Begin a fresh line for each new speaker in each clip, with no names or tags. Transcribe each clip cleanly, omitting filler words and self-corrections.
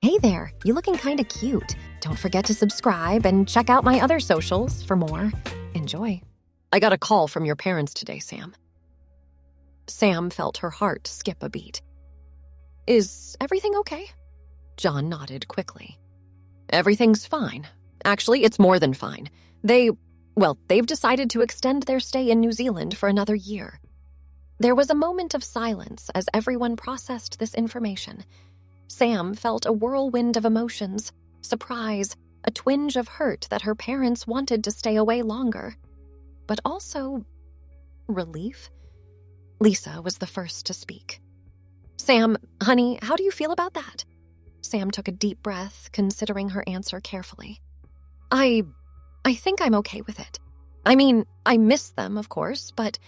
Hey there, you looking kinda cute. Don't forget to subscribe and check out my other socials for more. Enjoy. I got a call from your parents today, Sam. Sam felt her heart skip a beat. Is everything okay? John nodded quickly. Everything's fine. Actually, it's more than fine. They've decided to extend their stay in New Zealand for another year. There was a moment of silence as everyone processed this information. Sam felt a whirlwind of emotions, surprise, a twinge of hurt that her parents wanted to stay away longer. But also, relief? Lisa was the first to speak. Sam, honey, how do you feel about that? Sam took a deep breath, considering her answer carefully. I think I'm okay with it. I mean, I miss them, of course, but...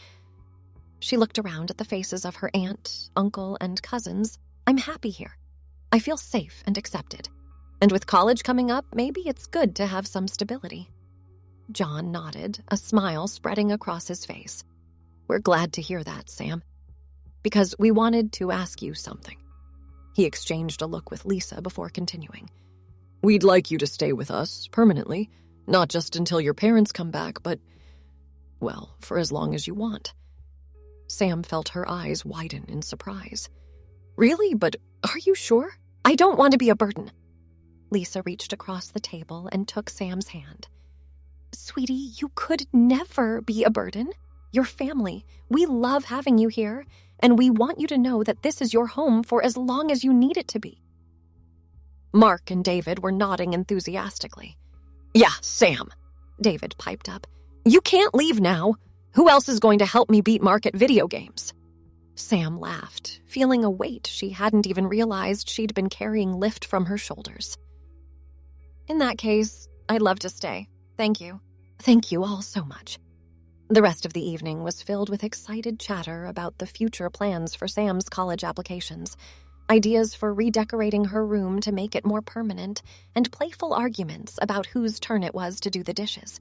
She looked around at the faces of her aunt, uncle, and cousins. I'm happy here. I feel safe and accepted. And with college coming up, maybe it's good to have some stability. John nodded, a smile spreading across his face. We're glad to hear that, Sam. Because we wanted to ask you something. He exchanged a look with Lisa before continuing. We'd like you to stay with us, permanently. Not just until your parents come back, but, well, for as long as you want. Sam felt her eyes widen in surprise. Really? But are you sure? I don't want to be a burden. Lisa reached across the table and took Sam's hand. Sweetie, you could never be a burden. You're family. We love having you here, and we want you to know that this is your home for as long as you need it to be. Mark and David were nodding enthusiastically. Yeah, Sam, David piped up. You can't leave now. Who else is going to help me beat Mark at video games? Sam laughed, feeling a weight she hadn't even realized she'd been carrying lift from her shoulders. In that case, I'd love to stay. Thank you. Thank you all so much. The rest of the evening was filled with excited chatter about the future plans for Sam's college applications, ideas for redecorating her room to make it more permanent, and playful arguments about whose turn it was to do the dishes.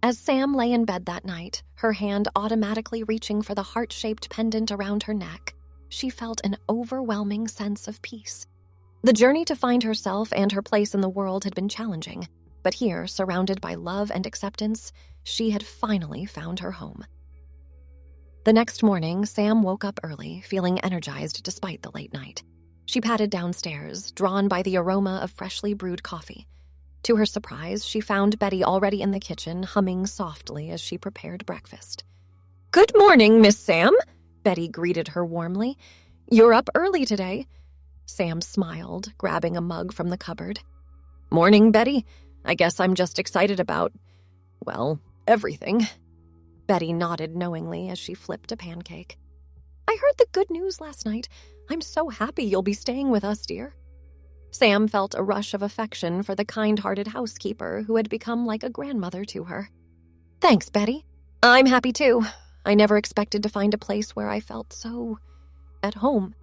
As Sam lay in bed that night, her hand automatically reaching for the heart-shaped pendant around her neck, she felt an overwhelming sense of peace. The journey to find herself and her place in the world had been challenging, but here, surrounded by love and acceptance, she had finally found her home. The next morning, Sam woke up early, feeling energized despite the late night. She padded downstairs, drawn by the aroma of freshly brewed coffee. To her surprise, she found Betty already in the kitchen, humming softly as she prepared breakfast. Good morning, Miss Sam, Betty greeted her warmly. You're up early today. Sam smiled, grabbing a mug from the cupboard. Morning, Betty. I guess I'm just excited about, well, everything. Betty nodded knowingly as she flipped a pancake. I heard the good news last night. I'm so happy you'll be staying with us, dear. Sam felt a rush of affection for the kind-hearted housekeeper who had become like a grandmother to her. Thanks, Betty. I'm happy too. I never expected to find a place where I felt so at home.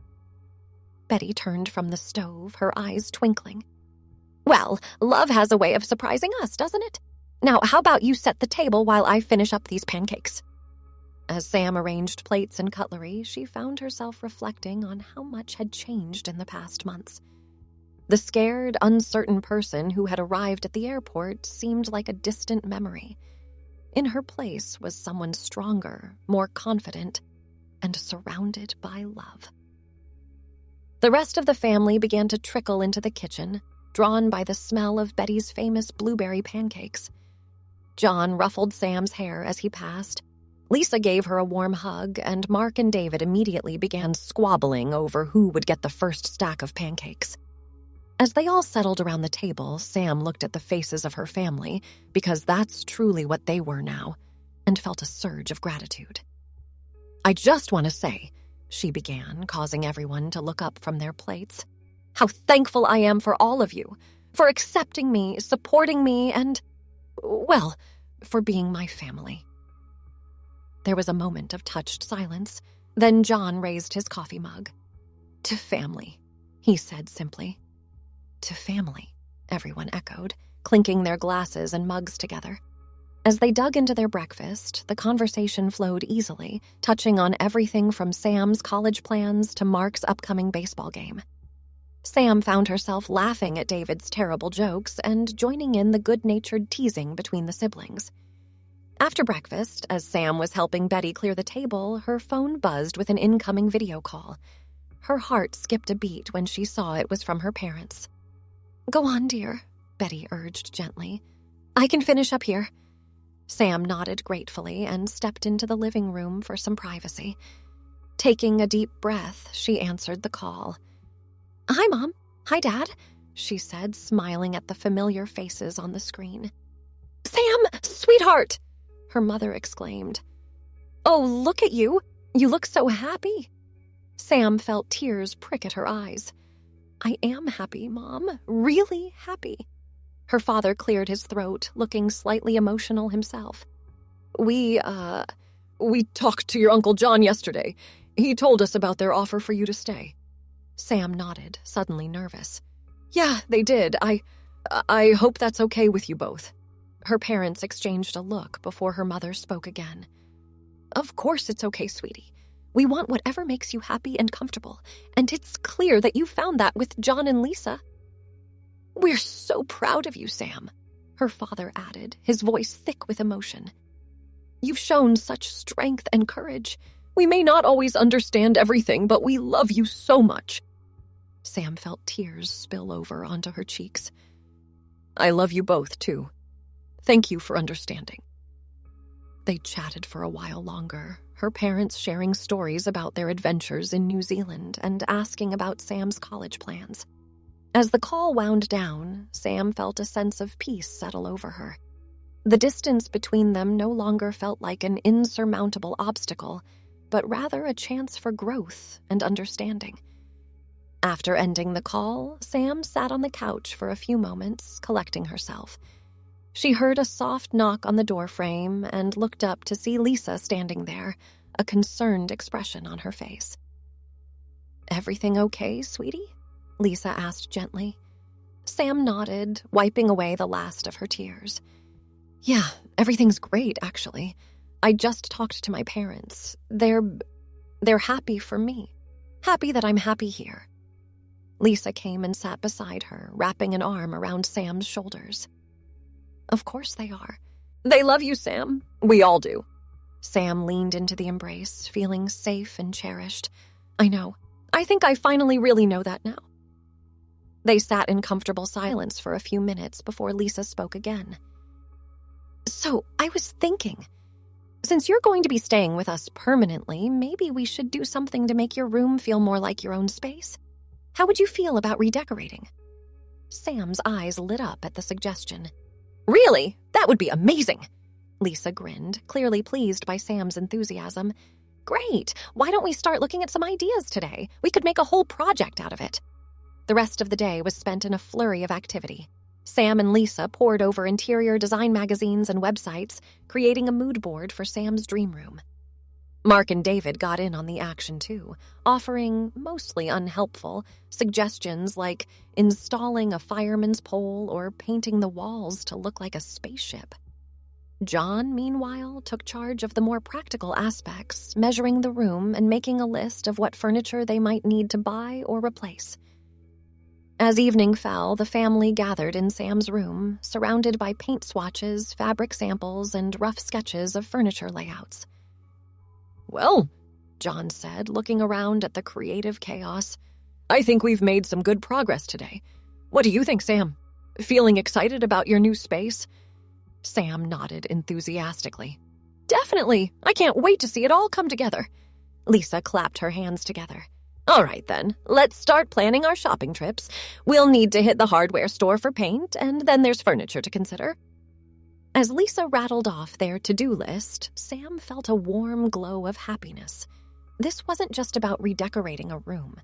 Betty turned from the stove, her eyes twinkling. Well, love has a way of surprising us, doesn't it? Now, how about you set the table while I finish up these pancakes? As Sam arranged plates and cutlery, she found herself reflecting on how much had changed in the past months. The scared, uncertain person who had arrived at the airport seemed like a distant memory. In her place was someone stronger, more confident, and surrounded by love. The rest of the family began to trickle into the kitchen, drawn by the smell of Betty's famous blueberry pancakes. John ruffled Sam's hair as he passed. Lisa gave her a warm hug, and Mark and David immediately began squabbling over who would get the first stack of pancakes. As they all settled around the table, Sam looked at the faces of her family, because that's truly what they were now, and felt a surge of gratitude. I just want to say, she began, causing everyone to look up from their plates, how thankful I am for all of you, for accepting me, supporting me, and, well, for being my family. There was a moment of touched silence. Then John raised his coffee mug. To family, he said simply. To family, everyone echoed, clinking their glasses and mugs together. As they dug into their breakfast, the conversation flowed easily, touching on everything from Sam's college plans to Mark's upcoming baseball game. Sam found herself laughing at David's terrible jokes and joining in the good-natured teasing between the siblings. After breakfast, as Sam was helping Betty clear the table, her phone buzzed with an incoming video call. Her heart skipped a beat when she saw it was from her parents. "Go on, dear," Betty urged gently. "I can finish up here." Sam nodded gratefully and stepped into the living room for some privacy. Taking a deep breath, she answered the call. "Hi, Mom. Hi, Dad," she said, smiling at the familiar faces on the screen. "Sam, sweetheart!" her mother exclaimed. "Oh, look at you. You look so happy." Sam felt tears prick at her eyes. "I am happy, Mom. Really happy." Her father cleared his throat, looking slightly emotional himself. We talked to your Uncle John yesterday. He told us about their offer for you to stay." Sam nodded, suddenly nervous. "Yeah, they did. I hope that's okay with you both." Her parents exchanged a look before her mother spoke again. "Of course it's okay, sweetie. We want whatever makes you happy and comfortable, and it's clear that you found that with John and Lisa." "We're so proud of you, Sam," her father added, his voice thick with emotion. "You've shown such strength and courage. We may not always understand everything, but we love you so much." Sam felt tears spill over onto her cheeks. "I love you both, too. Thank you for understanding." They chatted for a while longer, her parents sharing stories about their adventures in New Zealand and asking about Sam's college plans. As the call wound down, Sam felt a sense of peace settle over her. The distance between them no longer felt like an insurmountable obstacle, but rather a chance for growth and understanding. After ending the call, Sam sat on the couch for a few moments, collecting herself. She heard a soft knock on the doorframe and looked up to see Lisa standing there, a concerned expression on her face. "Everything okay, sweetie?" Lisa asked gently. Sam nodded, wiping away the last of her tears. "Yeah, everything's great, actually. I just talked to my parents. They're happy for me. Happy that I'm happy here." Lisa came and sat beside her, wrapping an arm around Sam's shoulders. "Of course they are. They love you, Sam. We all do." Sam leaned into the embrace, feeling safe and cherished. "I know. I think I finally really know that now." They sat in comfortable silence for a few minutes before Lisa spoke again. "So, I was thinking, since you're going to be staying with us permanently, maybe we should do something to make your room feel more like your own space. How would you feel about redecorating?" Sam's eyes lit up at the suggestion. "Really? That would be amazing!" Lisa grinned, clearly pleased by Sam's enthusiasm. "Great! Why don't we start looking at some ideas today? We could make a whole project out of it." The rest of the day was spent in a flurry of activity. Sam and Lisa pored over interior design magazines and websites, creating a mood board for Sam's dream room. Mark and David got in on the action too, offering, mostly unhelpful, suggestions like installing a fireman's pole or painting the walls to look like a spaceship. John, meanwhile, took charge of the more practical aspects, measuring the room and making a list of what furniture they might need to buy or replace. As evening fell, the family gathered in Sam's room, surrounded by paint swatches, fabric samples, and rough sketches of furniture layouts. "Well," John said, looking around at the creative chaos, "I think we've made some good progress today. What do you think, Sam? Feeling excited about your new space?" Sam nodded enthusiastically. "Definitely! I can't wait to see it all come together." Lisa clapped her hands together. "All right, then. Let's start planning our shopping trips. We'll need to hit the hardware store for paint, and then there's furniture to consider." As Lisa rattled off their to-do list, Sam felt a warm glow of happiness. This wasn't just about redecorating a room.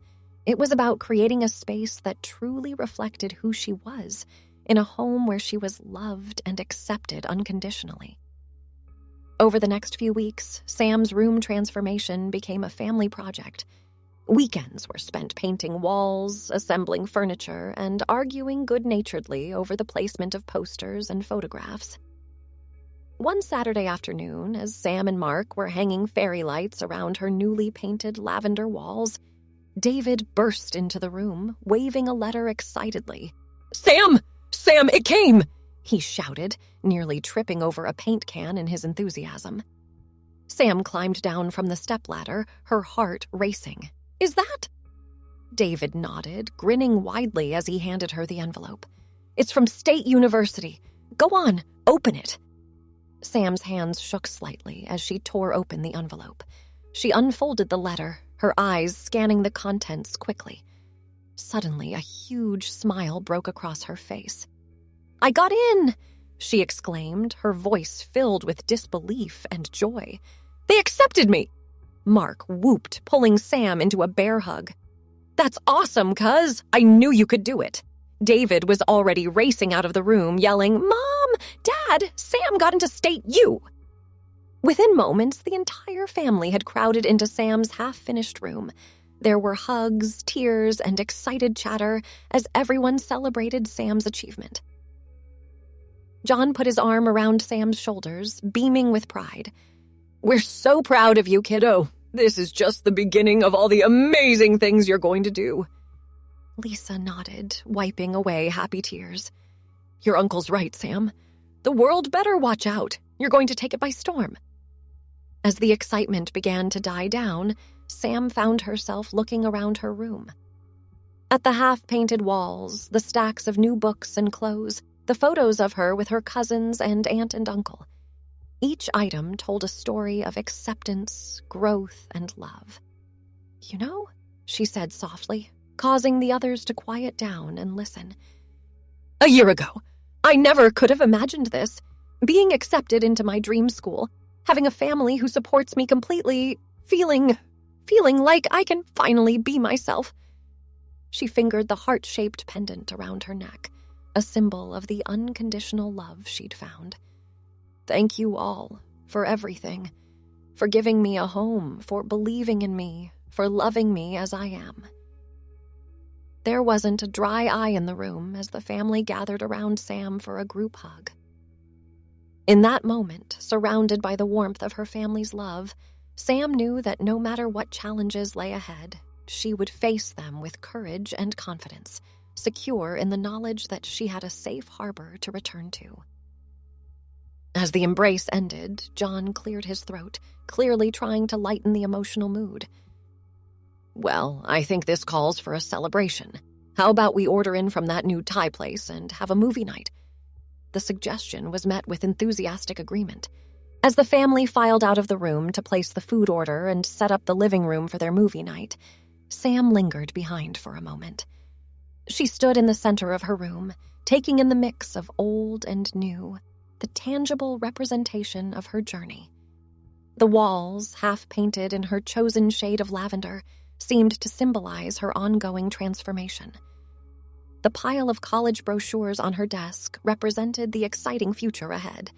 It was about creating a space that truly reflected who she was, in a home where she was loved and accepted unconditionally. Over the next few weeks, Sam's room transformation became a family project. Weekends were spent painting walls, assembling furniture, and arguing good-naturedly over the placement of posters and photographs. One Saturday afternoon, as Sam and Mark were hanging fairy lights around her newly painted lavender walls, David burst into the room, waving a letter excitedly. "Sam! Sam, it came!" he shouted, nearly tripping over a paint can in his enthusiasm. Sam climbed down from the stepladder, her heart racing. "Is that—" David nodded, grinning widely as he handed her the envelope. "It's from State University. Go on, open it." Sam's hands shook slightly as she tore open the envelope. She unfolded the letter, her eyes scanning the contents quickly. Suddenly, a huge smile broke across her face. "I got in!" she exclaimed, her voice filled with disbelief and joy. "They accepted me!" Mark whooped, pulling Sam into a bear hug. "That's awesome, cuz! I knew you could do it!" David was already racing out of the room, yelling, "Mom! Dad! Sam got into State U!" Within moments, the entire family had crowded into Sam's half-finished room. There were hugs, tears, and excited chatter as everyone celebrated Sam's achievement. John put his arm around Sam's shoulders, beaming with pride. "We're so proud of you, kiddo. This is just the beginning of all the amazing things you're going to do." Lisa nodded, wiping away happy tears. "Your uncle's right, Sam. The world better watch out. You're going to take it by storm." As the excitement began to die down, Sam found herself looking around her room. At the half-painted walls, the stacks of new books and clothes, the photos of her with her cousins and aunt and uncle. Each item told a story of acceptance, growth, and love. "You know," she said softly, causing the others to quiet down and listen. "A year ago, I never could have imagined this. Being accepted into my dream school, having a family who supports me completely, feeling like I can finally be myself." She fingered the heart-shaped pendant around her neck, a symbol of the unconditional love she'd found. "Thank you all for everything, for giving me a home, for believing in me, for loving me as I am." There wasn't a dry eye in the room as the family gathered around Sam for a group hug. In that moment, surrounded by the warmth of her family's love, Sam knew that no matter what challenges lay ahead, she would face them with courage and confidence, secure in the knowledge that she had a safe harbor to return to. As the embrace ended, John cleared his throat, clearly trying to lighten the emotional mood. "Well, I think this calls for a celebration. How about we order in from that new Thai place and have a movie night?" The suggestion was met with enthusiastic agreement. As the family filed out of the room to place the food order and set up the living room for their movie night, Sam lingered behind for a moment. She stood in the center of her room, taking in the mix of old and new, the tangible representation of her journey. The walls, half-painted in her chosen shade of lavender, seemed to symbolize her ongoing transformation. The pile of college brochures on her desk represented the exciting future ahead,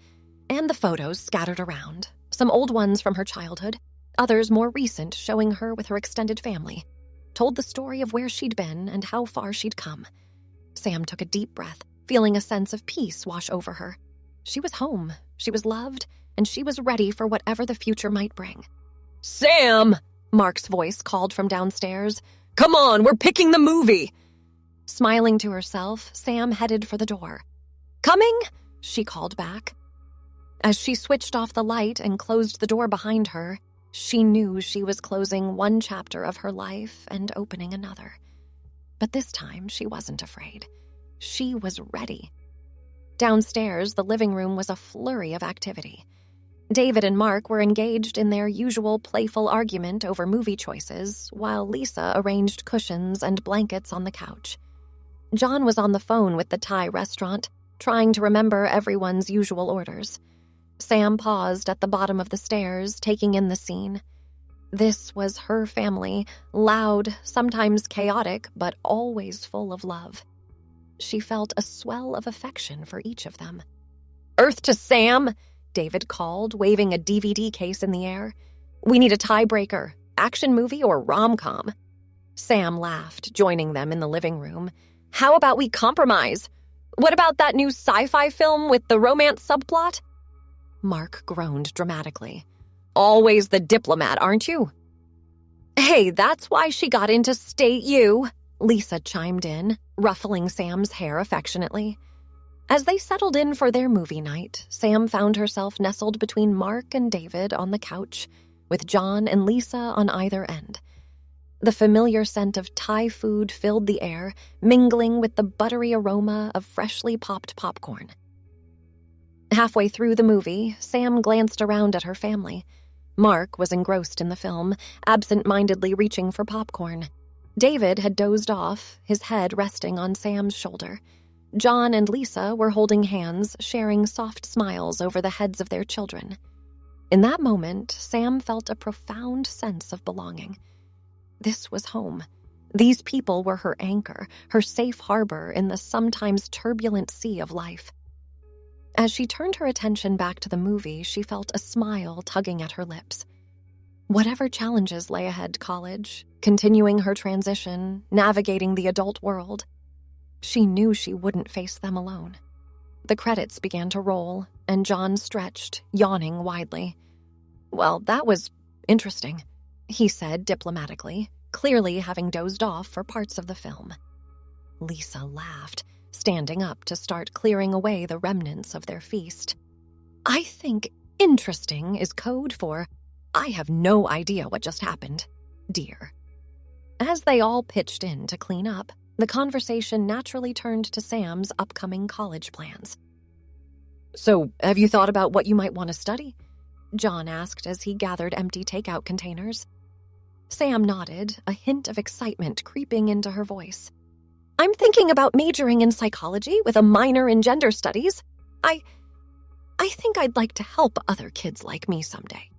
and the photos scattered around, some old ones from her childhood, others more recent showing her with her extended family, told the story of where she'd been and how far she'd come. Sam took a deep breath, feeling a sense of peace wash over her. She was home, she was loved, and she was ready for whatever the future might bring. "Sam!" Mark's voice called from downstairs. "Come on, we're picking the movie!" Smiling to herself, Sam headed for the door. "Coming?" she called back. As she switched off the light and closed the door behind her, she knew she was closing one chapter of her life and opening another. But this time, she wasn't afraid. She was ready. Downstairs, the living room was a flurry of activity. David and Mark were engaged in their usual playful argument over movie choices, while Lisa arranged cushions and blankets on the couch. John was on the phone with the Thai restaurant, trying to remember everyone's usual orders. Sam paused at the bottom of the stairs, taking in the scene. This was her family, loud, sometimes chaotic, but always full of love. She felt a swell of affection for each of them. "Earth to Sam!" David called, waving a DVD case in the air. "We need a tiebreaker, action movie or rom-com." Sam laughed, joining them in the living room. "How about we compromise? What about that new sci-fi film with the romance subplot?" Mark groaned dramatically. "Always the diplomat, aren't you?" Hey, that's why she got into State U, Lisa chimed in, ruffling Sam's hair affectionately. As they settled in for their movie night, Sam found herself nestled between Mark and David on the couch, with John and Lisa on either end. The familiar scent of Thai food filled the air, mingling with the buttery aroma of freshly popped popcorn. Halfway through the movie, Sam glanced around at her family. Mark was engrossed in the film, absent-mindedly reaching for popcorn. David had dozed off, his head resting on Sam's shoulder. John and Lisa were holding hands, sharing soft smiles over the heads of their children. In that moment, Sam felt a profound sense of belonging. This was home. These people were her anchor, her safe harbor in the sometimes turbulent sea of life. As she turned her attention back to the movie, she felt a smile tugging at her lips. Whatever challenges lay ahead, college, continuing her transition, navigating the adult world, she knew she wouldn't face them alone. The credits began to roll, and John stretched, yawning widely. "Well, that was interesting," he said diplomatically, clearly having dozed off for parts of the film. Lisa laughed, standing up to start clearing away the remnants of their feast. "I think interesting is code for I have no idea what just happened, dear." As they all pitched in to clean up, the conversation naturally turned to Sam's upcoming college plans. "So, have you thought about what you might want to study?" John asked as he gathered empty takeout containers. Sam nodded, a hint of excitement creeping into her voice. "I'm thinking about majoring in psychology with a minor in gender studies. I think I'd like to help other kids like me someday."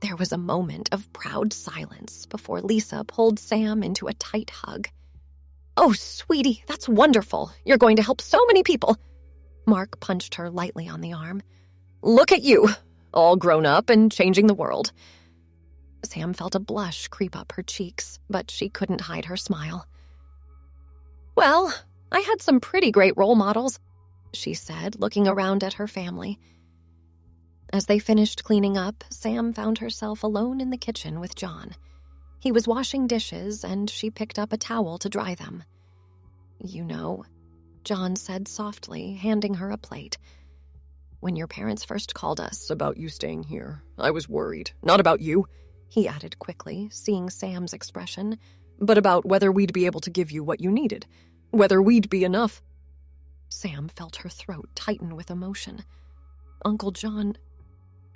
There was a moment of proud silence before Lisa pulled Sam into a tight hug. "Oh, sweetie, that's wonderful. You're going to help so many people." Mark punched her lightly on the arm. "Look at you, all grown up and changing the world." Sam felt a blush creep up her cheeks, but she couldn't hide her smile. "Well, I had some pretty great role models," she said, looking around at her family. As they finished cleaning up, Sam found herself alone in the kitchen with John. He was washing dishes, and she picked up a towel to dry them. "You know," John said softly, handing her a plate. "When your parents first called us about you staying here, I was worried. Not about you," he added quickly, seeing Sam's expression, "but about whether we'd be able to give you what you needed, whether we'd be enough." Sam felt her throat tighten with emotion. "Uncle John..."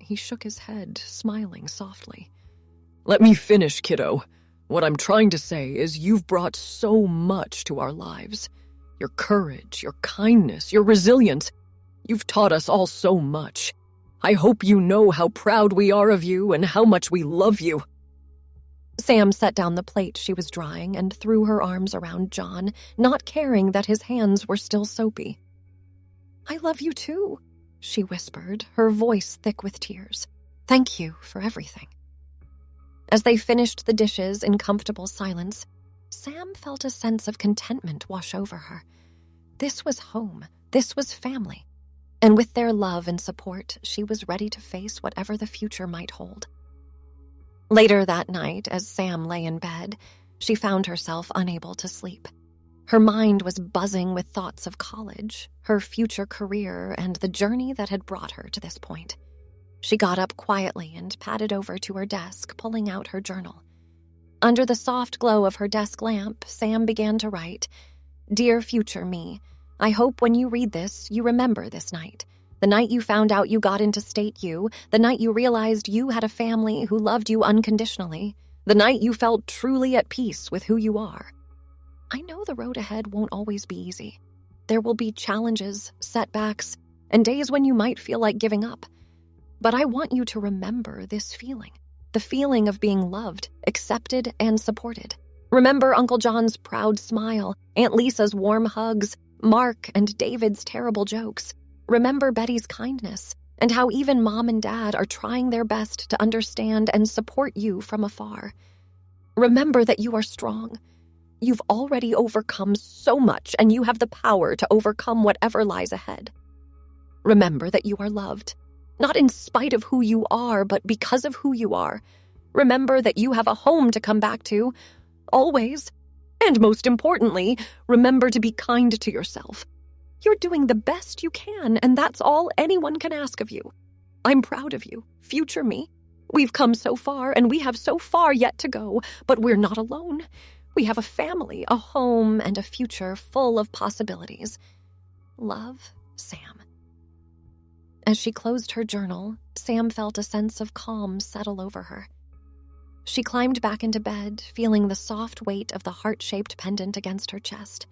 He shook his head, smiling softly. "Let me finish, kiddo. What I'm trying to say is you've brought so much to our lives. Your courage, your kindness, your resilience. You've taught us all so much. I hope you know how proud we are of you and how much we love you." Sam set down the plate she was drying and threw her arms around John, not caring that his hands were still soapy. "I love you too," she whispered, her voice thick with tears. "Thank you for everything." As they finished the dishes in comfortable silence, Sam felt a sense of contentment wash over her. This was home. This was family. And with their love and support, she was ready to face whatever the future might hold. Later that night, as Sam lay in bed, she found herself unable to sleep. Her mind was buzzing with thoughts of college, her future career, and the journey that had brought her to this point. She got up quietly and padded over to her desk, pulling out her journal. Under the soft glow of her desk lamp, Sam began to write, "Dear future me, I hope when you read this, you remember this night. The night you found out you got into State U, the night you realized you had a family who loved you unconditionally, the night you felt truly at peace with who you are. I know the road ahead won't always be easy. There will be challenges, setbacks, and days when you might feel like giving up. But I want you to remember this feeling, the feeling of being loved, accepted, and supported. Remember Uncle John's proud smile, Aunt Lisa's warm hugs, Mark and David's terrible jokes. Remember Betty's kindness, and how even Mom and Dad are trying their best to understand and support you from afar. Remember that you are strong. You've already overcome so much, and you have the power to overcome whatever lies ahead. Remember that you are loved, not in spite of who you are, but because of who you are. Remember that you have a home to come back to, always. And most importantly, remember to be kind to yourself. You're doing the best you can, and that's all anyone can ask of you. I'm proud of you, future me. We've come so far, and we have so far yet to go, but we're not alone. We have a family, a home, and a future full of possibilities. Love, Sam. As she closed her journal, Sam felt a sense of calm settle over her. She climbed back into bed, feeling the soft weight of the heart-shaped pendant against her chest.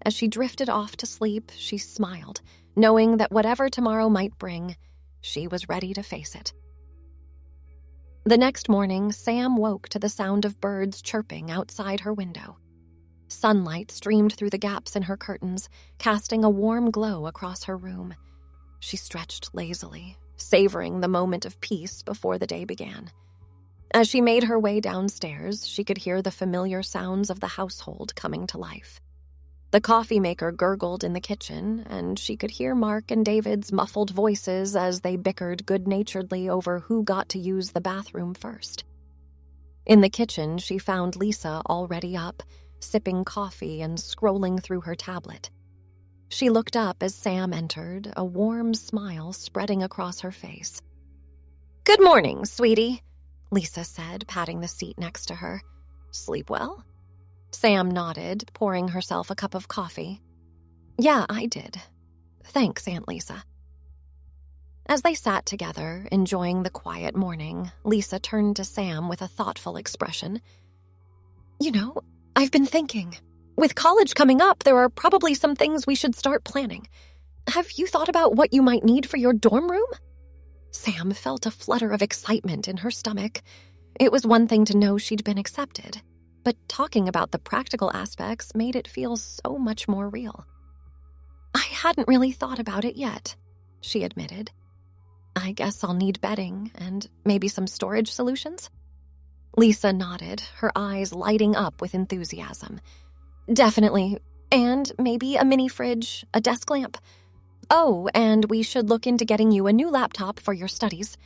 As she drifted off to sleep, she smiled, knowing that whatever tomorrow might bring, she was ready to face it. The next morning, Sam woke to the sound of birds chirping outside her window. Sunlight streamed through the gaps in her curtains, casting a warm glow across her room. She stretched lazily, savoring the moment of peace before the day began. As she made her way downstairs, she could hear the familiar sounds of the household coming to life. The coffee maker gurgled in the kitchen, and she could hear Mark and David's muffled voices as they bickered good-naturedly over who got to use the bathroom first. In the kitchen, she found Lisa already up, sipping coffee and scrolling through her tablet. She looked up as Sam entered, a warm smile spreading across her face. "Good morning, sweetie," Lisa said, patting the seat next to her. "Sleep well?" Sam nodded, pouring herself a cup of coffee. "Yeah, I did. Thanks, Aunt Lisa." As they sat together, enjoying the quiet morning, Lisa turned to Sam with a thoughtful expression. "You know, I've been thinking. With college coming up, there are probably some things we should start planning. Have you thought about what you might need for your dorm room?" Sam felt a flutter of excitement in her stomach. It was one thing to know she'd been accepted, but talking about the practical aspects made it feel so much more real. "I hadn't really thought about it yet," she admitted. "I guess I'll need bedding and maybe some storage solutions." Lisa nodded, her eyes lighting up with enthusiasm. "Definitely. And maybe a mini fridge, a desk lamp. Oh, and we should look into getting you a new laptop for your studies."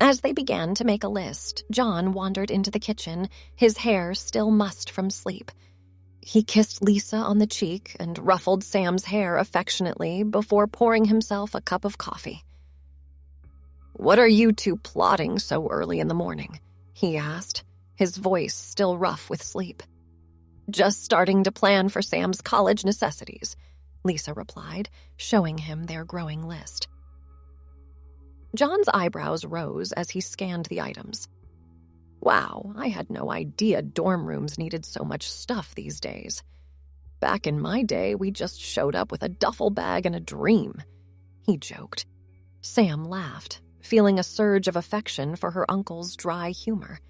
As they began to make a list, John wandered into the kitchen, his hair still mussed from sleep. He kissed Lisa on the cheek and ruffled Sam's hair affectionately before pouring himself a cup of coffee. "What are you two plotting so early in the morning?" he asked, his voice still rough with sleep. "Just starting to plan for Sam's college necessities," Lisa replied, showing him their growing list. John's eyebrows rose as he scanned the items. "Wow, I had no idea dorm rooms needed so much stuff these days. Back in my day, we just showed up with a duffel bag and a dream," he joked. Sam laughed, feeling a surge of affection for her uncle's dry humor.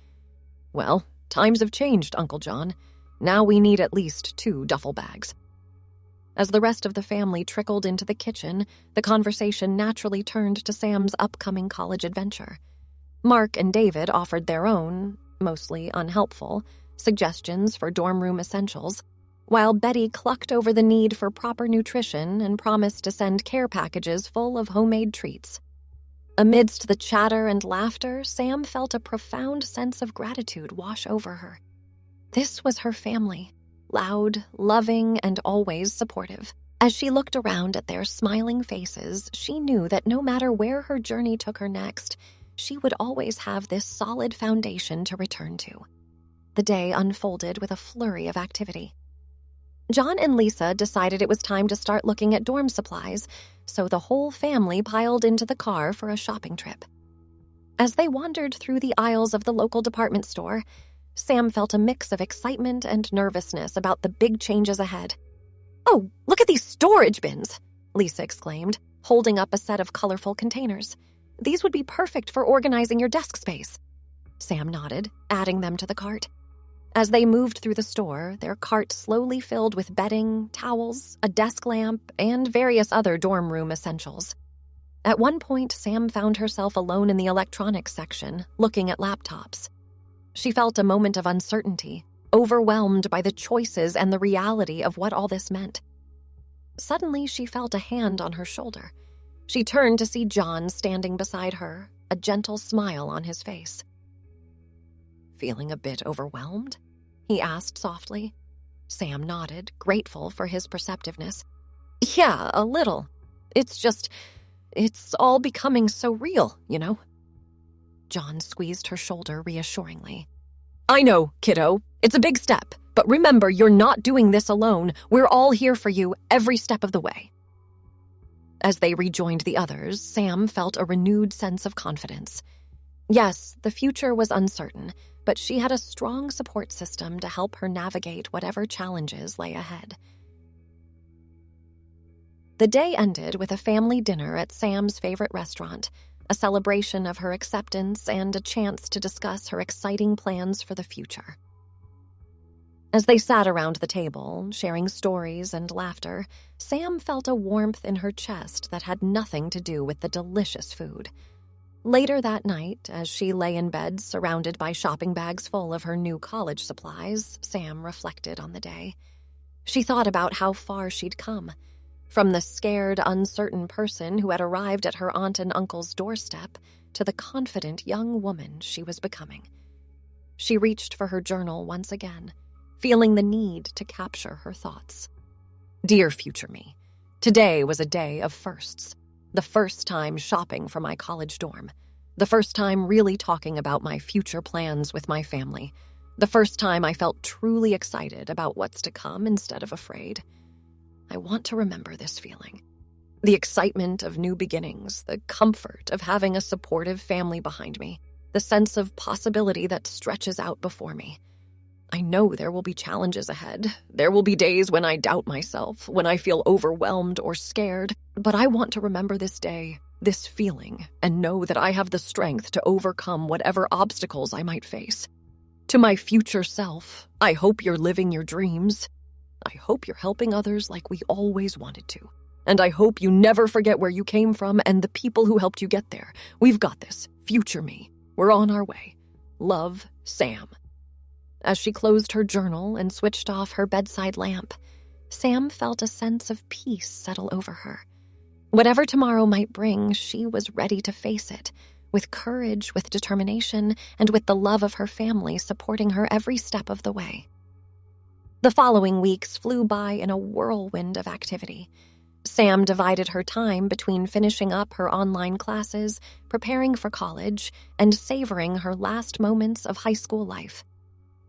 "Well, times have changed, Uncle John. Now we need at least 2 duffel bags." As the rest of the family trickled into the kitchen, the conversation naturally turned to Sam's upcoming college adventure. Mark and David offered their own, mostly unhelpful, suggestions for dorm room essentials, while Betty clucked over the need for proper nutrition and promised to send care packages full of homemade treats. Amidst the chatter and laughter, Sam felt a profound sense of gratitude wash over her. This was her family, loud, loving, and always supportive. As she looked around at their smiling faces, she knew that no matter where her journey took her next, she would always have this solid foundation to return to. The day unfolded with a flurry of activity. John and Lisa decided it was time to start looking at dorm supplies, so the whole family piled into the car for a shopping trip. As they wandered through the aisles of the local department store, Sam felt a mix of excitement and nervousness about the big changes ahead. "Oh, look at these storage bins!" Lisa exclaimed, holding up a set of colorful containers. "These would be perfect for organizing your desk space." Sam nodded, adding them to the cart. As they moved through the store, their cart slowly filled with bedding, towels, a desk lamp, and various other dorm room essentials. At one point, Sam found herself alone in the electronics section, looking at laptops. She felt a moment of uncertainty, overwhelmed by the choices and the reality of what all this meant. Suddenly, she felt a hand on her shoulder. She turned to see John standing beside her, a gentle smile on his face. feeling a bit overwhelmed?" he asked softly. Sam nodded, grateful for his perceptiveness. "Yeah, a little. It's all becoming so real, you know?" John squeezed her shoulder reassuringly. "I know, kiddo. It's a big step. But remember, you're not doing this alone. We're all here for you every step of the way." As they rejoined the others, Sam felt a renewed sense of confidence. Yes, the future was uncertain, but she had a strong support system to help her navigate whatever challenges lay ahead. The day ended with a family dinner at Sam's favorite restaurant, a celebration of her acceptance and a chance to discuss her exciting plans for the future. As they sat around the table, sharing stories and laughter, Sam felt a warmth in her chest that had nothing to do with the delicious food. Later that night, as she lay in bed surrounded by shopping bags full of her new college supplies, Sam reflected on the day. She thought about how far she'd come. From the scared, uncertain person who had arrived at her aunt and uncle's doorstep to the confident young woman she was becoming. She reached for her journal once again, feeling the need to capture her thoughts. Dear future me, today was a day of firsts. The first time shopping for my college dorm. The first time really talking about my future plans with my family. The first time I felt truly excited about what's to come instead of afraid. I want to remember this feeling. The excitement of new beginnings, the comfort of having a supportive family behind me, the sense of possibility that stretches out before me. I know there will be challenges ahead. There will be days when I doubt myself, when I feel overwhelmed or scared, but I want to remember this day, this feeling, and know that I have the strength to overcome whatever obstacles I might face. To my future self, I hope you're living your dreams. I hope you're helping others like we always wanted to. And I hope you never forget where you came from and the people who helped you get there. We've got this. Future me. We're on our way. Love, Sam. As she closed her journal and switched off her bedside lamp, Sam felt a sense of peace settle over her. Whatever tomorrow might bring, she was ready to face it, with courage, with determination, and with the love of her family supporting her every step of the way. The following weeks flew by in a whirlwind of activity. Sam divided her time between finishing up her online classes, preparing for college, and savoring her last moments of high school life.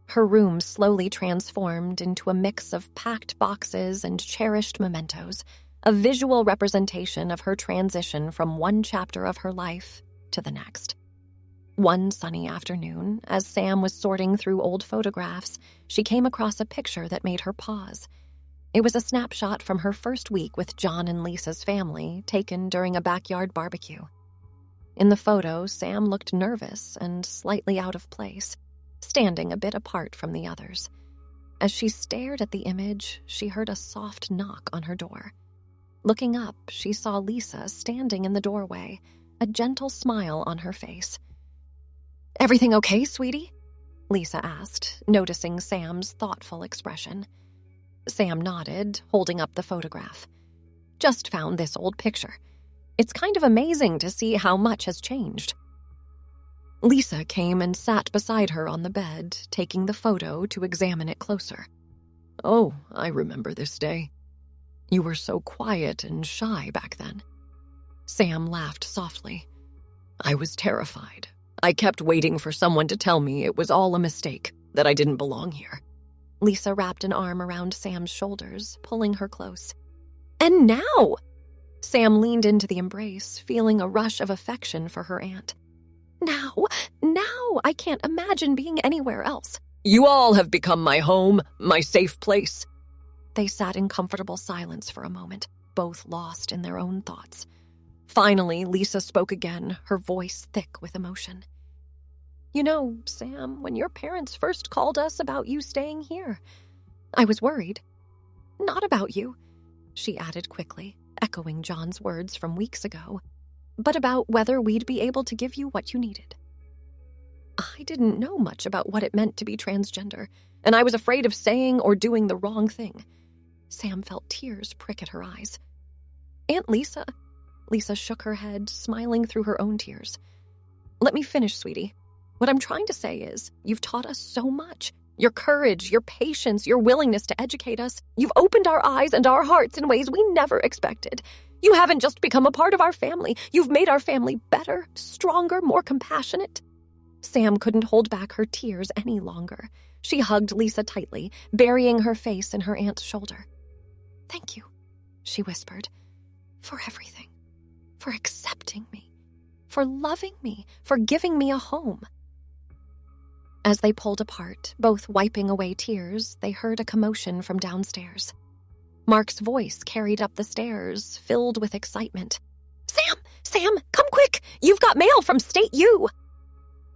Her room slowly transformed into a mix of packed boxes and cherished mementos, a visual representation of her transition from one chapter of her life to the next. One sunny afternoon, as Sam was sorting through old photographs, she came across a picture that made her pause. It was a snapshot from her first week with John and Lisa's family, taken during a backyard barbecue. In the photo, Sam looked nervous and slightly out of place, standing a bit apart from the others. As she stared at the image, she heard a soft knock on her door. Looking up, she saw Lisa standing in the doorway, a gentle smile on her face. "Everything okay, sweetie?" Lisa asked, noticing Sam's thoughtful expression. Sam nodded, holding up the photograph. "Just found this old picture. It's kind of amazing to see how much has changed." Lisa came and sat beside her on the bed, taking the photo to examine it closer. "Oh, I remember this day. You were so quiet and shy back then." Sam laughed softly. "I was terrified. I kept waiting for someone to tell me it was all a mistake, that I didn't belong here." Lisa wrapped an arm around Sam's shoulders, pulling her close. "And now?" Sam leaned into the embrace, feeling a rush of affection for her aunt. Now, I can't imagine being anywhere else." "You all have become my home, my safe place." They sat in comfortable silence for a moment, both lost in their own thoughts. Finally, Lisa spoke again, her voice thick with emotion. "You know, Sam, when your parents first called us about you staying here, I was worried. Not about you," she added quickly, echoing John's words from weeks ago, "but about whether we'd be able to give you what you needed. I didn't know much about what it meant to be transgender, and I was afraid of saying or doing the wrong thing." Sam felt tears prick at her eyes. "Aunt Lisa," Lisa shook her head, smiling through her own tears. "Let me finish, sweetie. What I'm trying to say is, you've taught us so much. Your courage, your patience, your willingness to educate us. You've opened our eyes and our hearts in ways we never expected. You haven't just become a part of our family. You've made our family better, stronger, more compassionate. Sam couldn't hold back her tears any longer. She hugged Lisa tightly, burying her face in her aunt's shoulder. "Thank you," she whispered, "for everything, for accepting me, for loving me, for giving me a home." As they pulled apart, both wiping away tears, they heard a commotion from downstairs. Mark's voice carried up the stairs, filled with excitement. Sam, come quick! You've got mail from State U!"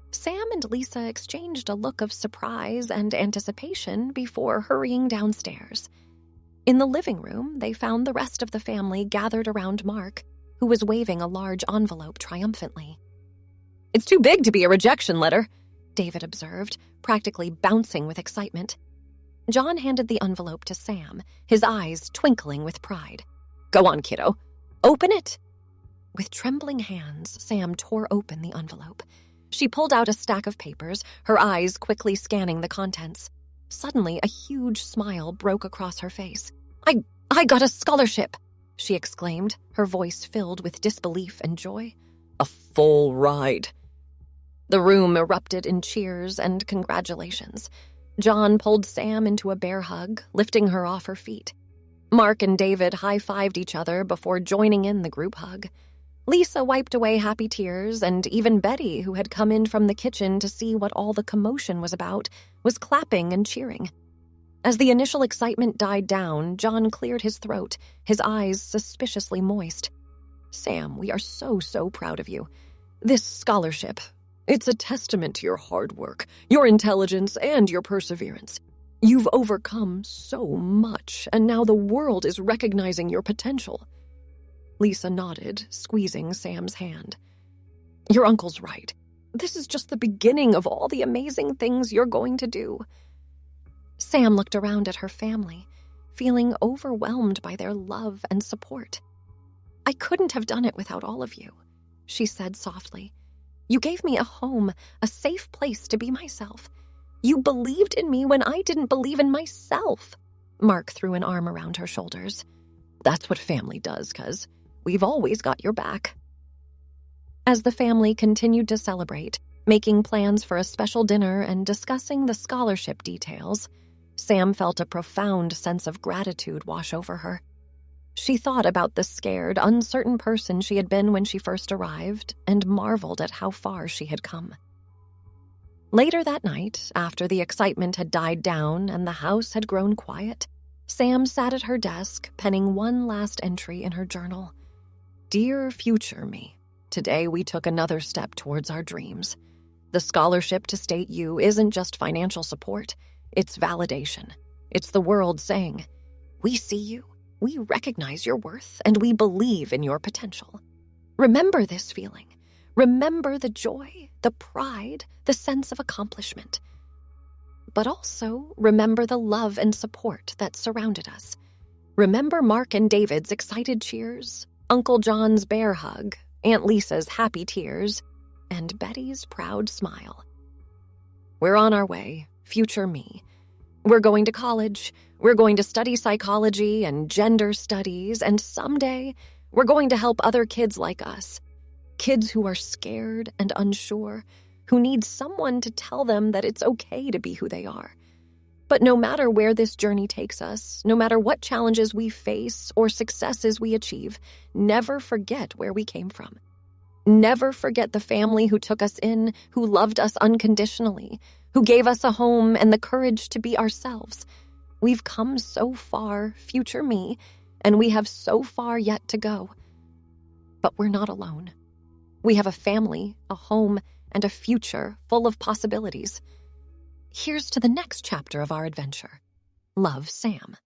Sam and Lisa exchanged a look of surprise and anticipation before hurrying downstairs. In the living room, they found the rest of the family gathered around Mark, who was waving a large envelope triumphantly. "It's too big to be a rejection letter," David observed, practically bouncing with excitement. John handed the envelope to Sam, his eyes twinkling with pride. "Go on, kiddo. Open it." With trembling hands, Sam tore open the envelope. She pulled out a stack of papers, her eyes quickly scanning the contents. Suddenly, a huge smile broke across her face. I got a scholarship," she exclaimed, her voice filled with disbelief and joy. "A full ride." The room erupted in cheers and congratulations. John pulled Sam into a bear hug, lifting her off her feet. Mark and David high-fived each other before joining in the group hug. Lisa wiped away happy tears, and even Betty, who had come in from the kitchen to see what all the commotion was about, was clapping and cheering. As the initial excitement died down, John cleared his throat, his eyes suspiciously moist. "Sam, we are so proud of you. This scholarship, it's a testament to your hard work, your intelligence, and your perseverance. You've overcome so much, and now the world is recognizing your potential." Lisa nodded, squeezing Sam's hand. "Your uncle's right. This is just the beginning of all the amazing things you're going to do." Sam looked around at her family, feeling overwhelmed by their love and support. "I couldn't have done it without all of you," she said softly. "You gave me a home, a safe place to be myself. You believed in me when I didn't believe in myself." Mark threw an arm around her shoulders. "That's what family does, cuz we've always got your back." As the family continued to celebrate, making plans for a special dinner and discussing the scholarship details, Sam felt a profound sense of gratitude wash over her. She thought about the scared, uncertain person she had been when she first arrived and marveled at how far she had come. Later that night, after the excitement had died down and the house had grown quiet, Sam sat at her desk, penning one last entry in her journal. "Dear future me, today we took another step towards our dreams. The scholarship to State U isn't just financial support, it's validation. It's the world saying, we see you, we recognize your worth, and we believe in your potential. Remember this feeling. Remember the joy, the pride, the sense of accomplishment. But also remember the love and support that surrounded us. Remember Mark and David's excited cheers, Uncle John's bear hug, Aunt Lisa's happy tears, and Betty's proud smile. We're on our way, future me. We're going to college, we're going to study psychology and gender studies, and someday we're going to help other kids like us. Kids who are scared and unsure, who need someone to tell them that it's okay to be who they are. But no matter where this journey takes us, no matter what challenges we face or successes we achieve, never forget where we came from. Never forget the family who took us in, who loved us unconditionally, who gave us a home and the courage to be ourselves. We've come so far, future me, and we have so far yet to go. But we're not alone. We have a family, a home, and a future full of possibilities. Here's to the next chapter of our adventure. Love, Sam.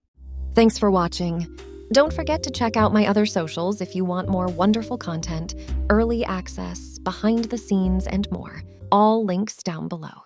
Thanks for watching. Don't forget to check out my other socials if you want more wonderful content, early access, behind the scenes, and more. All links down below.